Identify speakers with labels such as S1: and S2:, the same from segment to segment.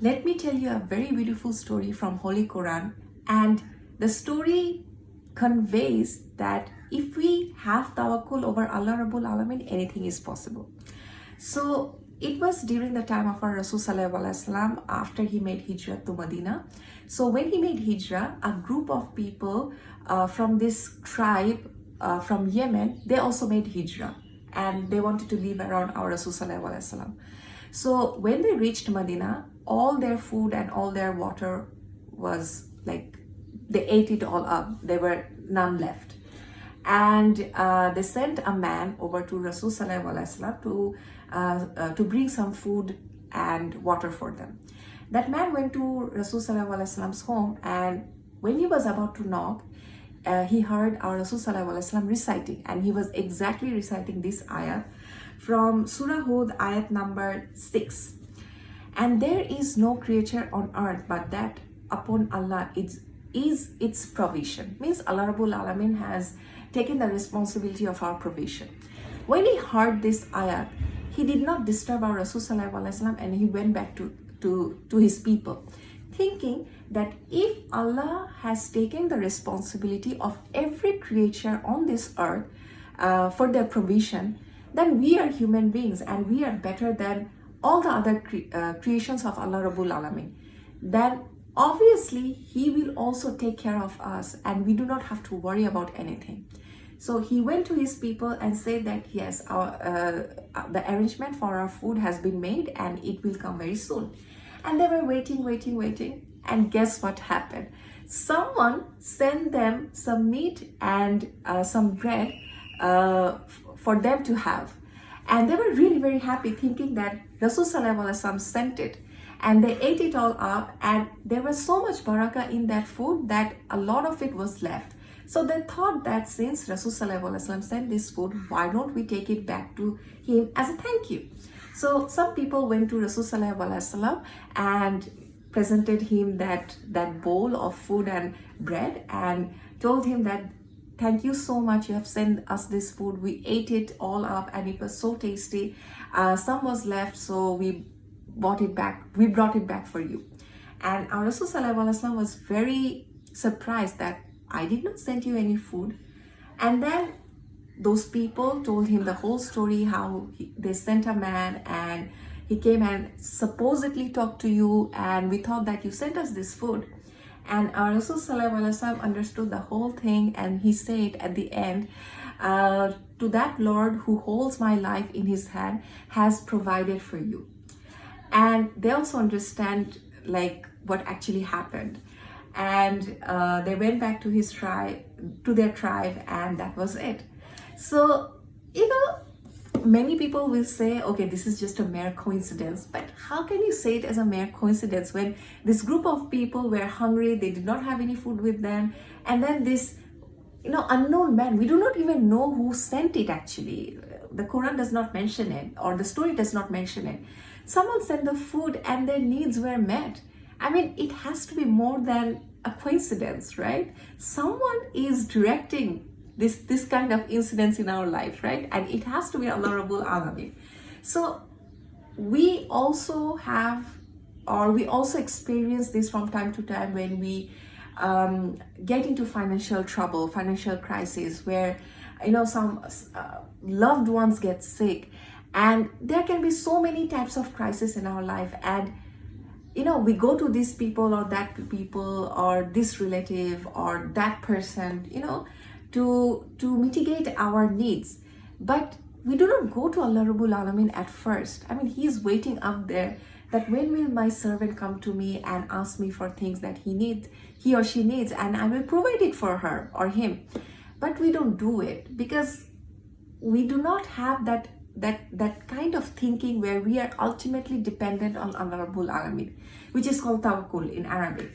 S1: Let me tell you a very beautiful story from Holy Quran, and the story conveys that if we have tawakkul over Allah Rabbul Alamin, anything is possible. So it was during the time of our Rasul Sallallahu Alaihi Wasallam after he made hijrah to Medina. So when he made hijrah, a group of people from this tribe from Yemen, they also made hijrah and they wanted to live around our Rasul Sallallahu Alaihi Wasallam. So when they reached Medina, all their food and all their water was like, they ate it all up. There were none left. And they sent a man over to Rasul Sallallahu Alaihi Wasallam to bring some food and water for them. That man went to Rasul Sallallahu Alaihi Wasallam's home, and when he was about to knock, he heard our Rasul Sallallahu Alaihi Wasallam reciting, and he was exactly reciting this ayat from Sura Hud, ayat number 6. And there is no creature on earth but that upon Allah is its provision. Means Allah Rabbul Alamin has taken the responsibility of our provision. When he heard this ayat, he did not disturb our Rasul Sallallahu Alaihi Wasallam, and he went back to his people, thinking that if Allah has taken the responsibility of every creature on this earth for their provision, then we are human beings and we are better than all the other creations of Allah Rabbul Alamin. Then obviously he will also take care of us and we do not have to worry about anything. So he went to his people and said that yes, the arrangement for our food has been made and it will come very soon. And they were waiting, and guess what happened? Someone sent them some meat and some bread for them to have. And they were really very happy, thinking that Rasul Sallallahu Alaihi Wasallam sent it. And they ate it all up, and there was so much barakah in that food that a lot of it was left. So they thought that since Rasul Sallallahu Alaihi Wasallam sent this food, why don't we take it back to him as a thank you? So some people went to Rasul Sallallahu Alaihi Wasallam and presented him that bowl of food and bread and told him that thank you so much, you have sent us this food. We ate it all up and it was so tasty. Some was left, so we brought it back for you. And our Rasul Sallallahu Alaihi Wasallam was very surprised that I did not send you any food. And then those people told him the whole story, how they sent a man and he came and supposedly talked to you, and we thought that you sent us this food. And our Rasul Sallallahu Alaihi Wasallam understood the whole thing, and he said at the end, to that Lord who holds my life in his hand has provided for you. And they also understand like what actually happened. And they went back to their tribe, and that was it. So, many people will say, okay, this is just a mere coincidence. But how can you say it as a mere coincidence when this group of people were hungry, they did not have any food with them, and then this, unknown man, we do not even know who sent it actually. The Quran does not mention it, or the story does not mention it. Someone sent the food and their needs were met. I mean, it has to be more than a coincidence, right? Someone is directing this kind of incidents in our life, right? And it has to be Allah Rabbul Alamin. So we also experience this from time to time when we get into financial trouble, financial crisis, where some loved ones get sick, and there can be so many types of crisis in our life, and we go to these people or that people or this relative or that person, to mitigate our needs. But we do not go to Allah Rabbul Alamin at first. I mean, He is waiting up there that when will my servant come to me and ask me for things that he or she needs, and I will provide it for her or him. But we don't do it because we do not have that kind of thinking where we are ultimately dependent on Allah Rabbul Alamin, which is called Tawakkul in Arabic.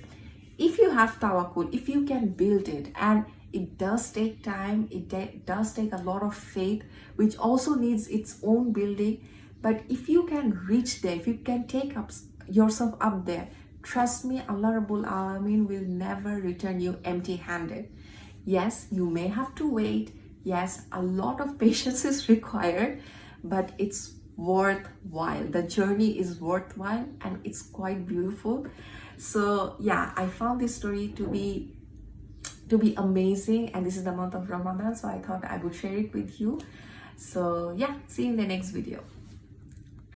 S1: If you have Tawakkul, if you can build it, and it does take time, it does take a lot of faith, which also needs its own building. But if you can reach there, if you can take yourself up there, trust me, Allah Rabbul Alamin will never return you empty-handed. Yes, you may have to wait. Yes, a lot of patience is required, but it's worthwhile. The journey is worthwhile and it's quite beautiful. So yeah, I found this story to be amazing, and this is the month of Ramadan, so I thought I would share it with you. So yeah, see you in the next video.